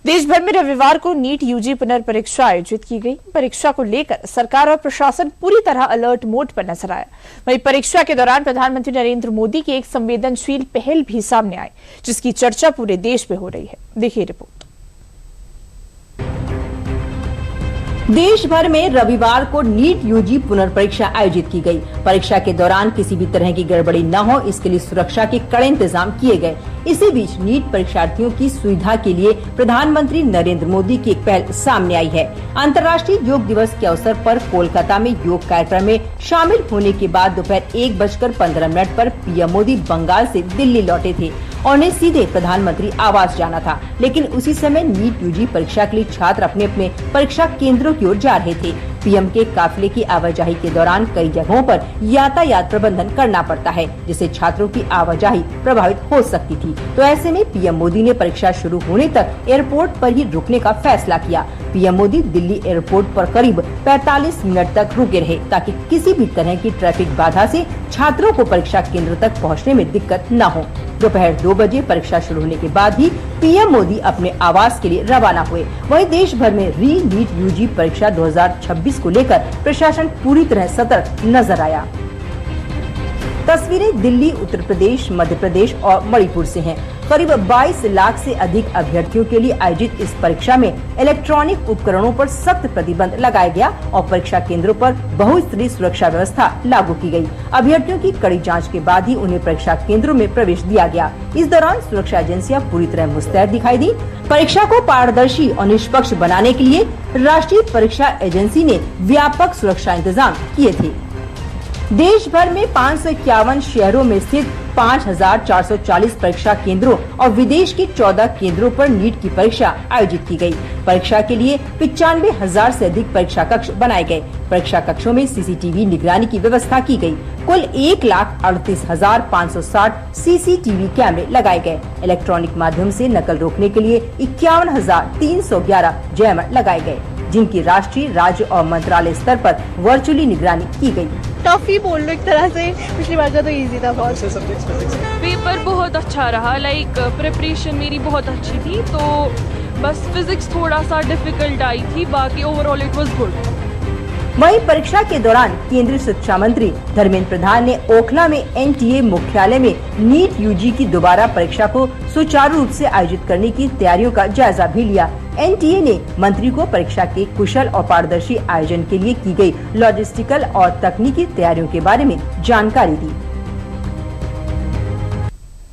देश भर में रविवार को नीट यूजी पुनर्परीक्षा आयोजित की गई। परीक्षा को लेकर सरकार और प्रशासन पूरी तरह अलर्ट मोड पर नजर आया। वहीं परीक्षा के दौरान प्रधानमंत्री नरेंद्र मोदी की एक संवेदनशील पहल भी सामने आई, जिसकी चर्चा पूरे देश में हो रही है। देखिए रिपोर्ट। देश भर में रविवार को नीट यूजी पुनर्परीक्षा आयोजित की गई। परीक्षा के दौरान किसी भी तरह की गड़बड़ी न हो, इसके लिए सुरक्षा के कड़े इंतजाम किए गए। इसी बीच नीट परीक्षार्थियों की सुविधा के लिए प्रधानमंत्री नरेंद्र मोदी की एक पहल सामने आई है। अंतर्राष्ट्रीय योग दिवस के अवसर पर कोलकाता में योग कार्यक्रम में शामिल होने के बाद दोपहर 1:15 पर पीएम मोदी बंगाल से दिल्ली लौटे थे और उन्हें सीधे प्रधानमंत्री आवास जाना था। लेकिन उसी समय नीट यूजी परीक्षा के लिए छात्र अपने अपने परीक्षा केंद्रों की ओर जा रहे थे। पीएम के काफिले की आवाजाही के दौरान कई जगहों पर यातायात प्रबंधन करना पड़ता है, जिससे छात्रों की आवाजाही प्रभावित हो सकती थी। तो ऐसे में पीएम मोदी ने परीक्षा शुरू होने तक एयरपोर्ट पर ही रुकने का फैसला किया। पीएम मोदी दिल्ली एयरपोर्ट पर करीब 45 मिनट तक रुके रहे, ताकि किसी भी तरह की ट्रैफिक बाधा से छात्रों को परीक्षा केंद्र तक पहुंचने में दिक्कत न हो। दोपहर 2 बजे परीक्षा शुरू होने के बाद ही पीएम मोदी अपने आवास के लिए रवाना हुए। वहीं देश भर में री नीट यूजी परीक्षा 2026 को लेकर प्रशासन पूरी तरह सतर्क नजर आया। तस्वीरें दिल्ली, उत्तर प्रदेश, मध्य प्रदेश और मणिपुर से हैं। करीब 22 लाख से अधिक अभ्यर्थियों के लिए आयोजित इस परीक्षा में इलेक्ट्रॉनिक उपकरणों पर सख्त प्रतिबंध लगाया गया और परीक्षा केंद्रों पर बहुस्तरीय सुरक्षा व्यवस्था लागू की गई। अभ्यर्थियों की कड़ी जांच के बाद ही उन्हें परीक्षा केंद्रों में प्रवेश दिया गया। इस दौरान सुरक्षा एजेंसियां पूरी तरह मुस्तैद दिखाई दी। परीक्षा को पारदर्शी और निष्पक्ष बनाने के लिए राष्ट्रीय परीक्षा एजेंसी ने व्यापक सुरक्षा इंतजाम किए थे। देश भर में 551 शहरों में स्थित 5440 परीक्षा केंद्रों और विदेश के 14 केंद्रों पर नीट की परीक्षा आयोजित की गई। परीक्षा के लिए 95,000 से अधिक परीक्षा कक्ष बनाए गए। परीक्षा कक्षों में सीसीटीवी निगरानी की व्यवस्था की गई। कुल 1,38,560 सीसीटीवी कैमरे लगाए गए। इलेक्ट्रॉनिक माध्यम से नकल रोकने के लिए 51,311 जैमर लगाए गए, जिनकी राष्ट्रीय, राज्य और मंत्रालय स्तर पर वर्चुअली निगरानी की गई। टफ ही बोल लो एक तरह से, पिछली बार का तो इजी था बहुत। पेपर बहुत अच्छा रहा, प्रिपरेशन मेरी बहुत अच्छी थी, तो बस फिजिक्स थोड़ा सा डिफिकल्ट आई थी, बाकी ओवरऑल इट वाज गुड। वहीं परीक्षा के दौरान केंद्रीय शिक्षा मंत्री धर्मेंद्र प्रधान ने ओखला में एनटीए मुख्यालय में नीट यूजी की दोबारा परीक्षा को सुचारू रूप से आयोजित करने की तैयारियों का जायजा भी लिया। एनटीए ने मंत्री को परीक्षा के कुशल और पारदर्शी आयोजन के लिए की गई लॉजिस्टिकल और तकनीकी तैयारियों के बारे में जानकारी दी।